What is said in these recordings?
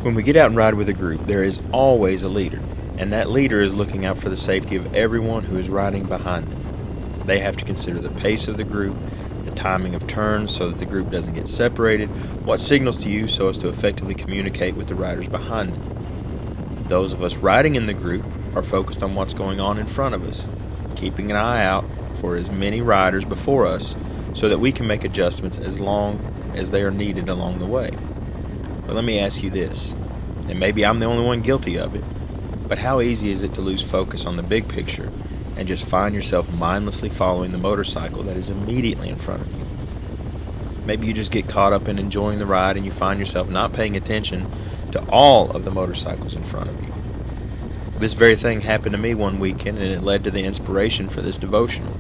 When we get out and ride with a group, there is always a leader, and that leader is looking out for the safety of everyone who is riding behind them. They have to consider the pace of the group, the timing of turns so that the group doesn't get separated, what signals to use so as to effectively communicate with the riders behind them. Those of us riding in the group are focused on what's going on in front of us, keeping an eye out for as many riders before us so that we can make adjustments as long as they are needed along the way. But let me ask you this, and maybe I'm the only one guilty of it, but how easy is it to lose focus on the big picture and just find yourself mindlessly following the motorcycle that is immediately in front of you? Maybe you just get caught up in enjoying the ride and you find yourself not paying attention to all of the motorcycles in front of you. This very thing happened to me one weekend, and it led to the inspiration for this devotional.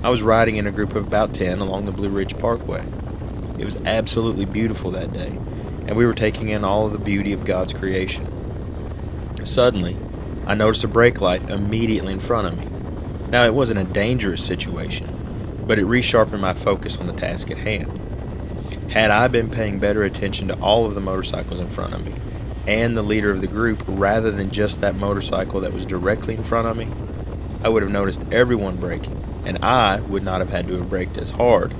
I was riding in a group of about 10 along the Blue Ridge Parkway. It was absolutely beautiful that day, and we were taking in all of the beauty of God's creation. Suddenly, I noticed a brake light immediately in front of me. Now, it wasn't a dangerous situation, but it resharpened my focus on the task at hand. Had I been paying better attention to all of the motorcycles in front of me and the leader of the group rather than just that motorcycle that was directly in front of me, I would have noticed everyone braking, and I would not have had to have braked as hard,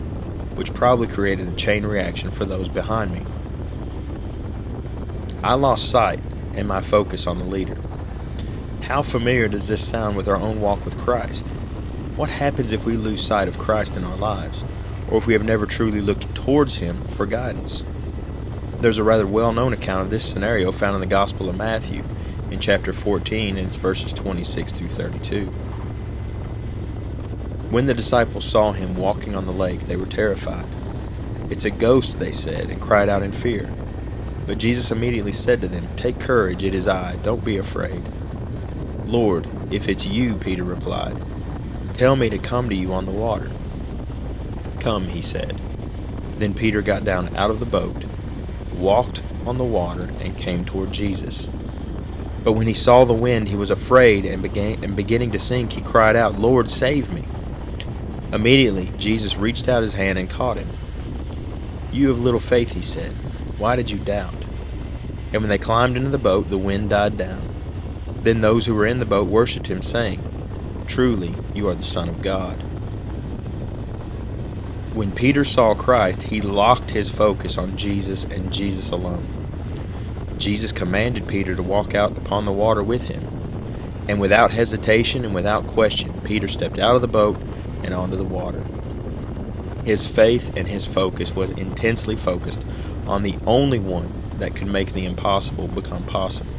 which probably created a chain reaction for those behind me. I lost sight and my focus on the leader. How familiar does this sound with our own walk with Christ? What happens if we lose sight of Christ in our lives, or if we have never truly looked towards Him for guidance? There's a rather well-known account of this scenario found in the Gospel of Matthew in chapter 14, and it's verses 26 through 32. When the disciples saw Him walking on the lake, they were terrified. "It's a ghost," they said, and cried out in fear. But Jesus immediately said to them, "Take courage, it is I, don't be afraid." "Lord, if it's you," Peter replied, "tell me to come to you on the water." "Come," he said. Then Peter got down out of the boat, walked on the water, and came toward Jesus. But when he saw the wind, he was afraid, and beginning to sink, he cried out, "Lord, save me." Immediately, Jesus reached out his hand and caught him. "You have little faith," he said. "Why did you doubt?" And when they climbed into the boat, the wind died down. Then those who were in the boat worshipped him, saying, "Truly, you are the Son of God." When Peter saw Christ, he locked his focus on Jesus and Jesus alone. Jesus commanded Peter to walk out upon the water with him. And without hesitation and without question, Peter stepped out of the boat and onto the water. His faith and his focus was intensely focused on the only one that could make the impossible become possible.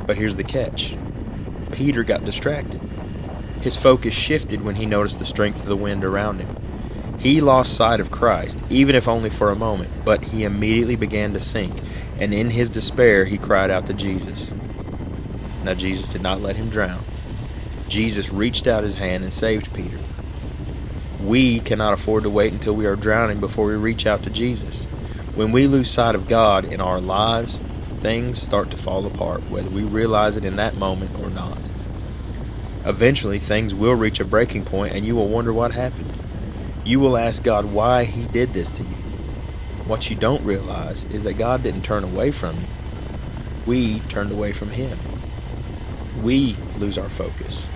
But here's the catch. Peter got distracted. His focus shifted when he noticed the strength of the wind around him. He lost sight of Christ, even if only for a moment, but he immediately began to sink, and in his despair he cried out to Jesus. Now Jesus did not let him drown. Jesus reached out his hand and saved Peter. We cannot afford to wait until we are drowning before we reach out to Jesus. When we lose sight of God in our lives, things start to fall apart, whether we realize it in that moment or not. Eventually, things will reach a breaking point, and you will wonder what happened. You will ask God why He did this to you. What you don't realize is that God didn't turn away from you. We turned away from Him. We lose our focus.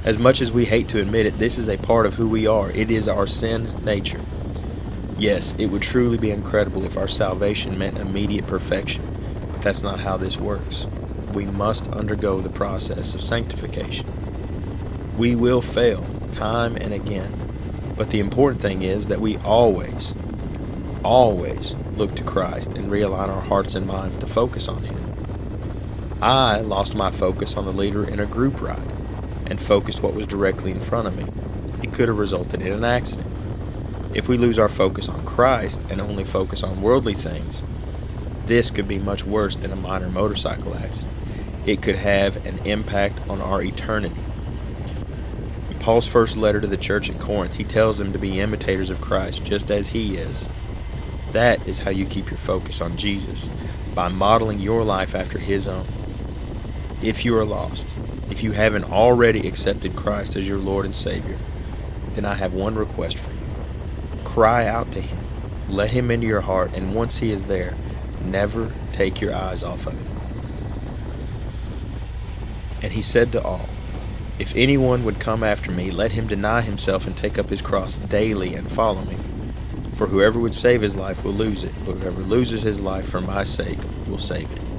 As much as we hate to admit it, this is a part of who we are. It is our sin nature. Yes, it would truly be incredible if our salvation meant immediate perfection, but that's not how this works. We must undergo the process of sanctification. We will fail time and again, but the important thing is that we always look to Christ and realign our hearts and minds to focus on Him. I lost my focus on the leader in a group ride and focused what was directly in front of me. It could have resulted in an accident. If we lose our focus on Christ and only focus on worldly things, this could be much worse than a minor motorcycle accident. It could have an impact on our eternity. In Paul's first letter to the church at Corinth, he tells them to be imitators of Christ just as He is. That is how you keep your focus on Jesus, by modeling your life after His own. If you are lost, if you haven't already accepted Christ as your Lord and Savior, then I have one request for you. Cry out to Him. Let Him into your heart, and once He is there, never take your eyes off of him. And he said to all, If anyone would come after me, let him deny himself and take up his cross daily and follow me. For whoever would save his life will lose it, but whoever loses his life for my sake will save it.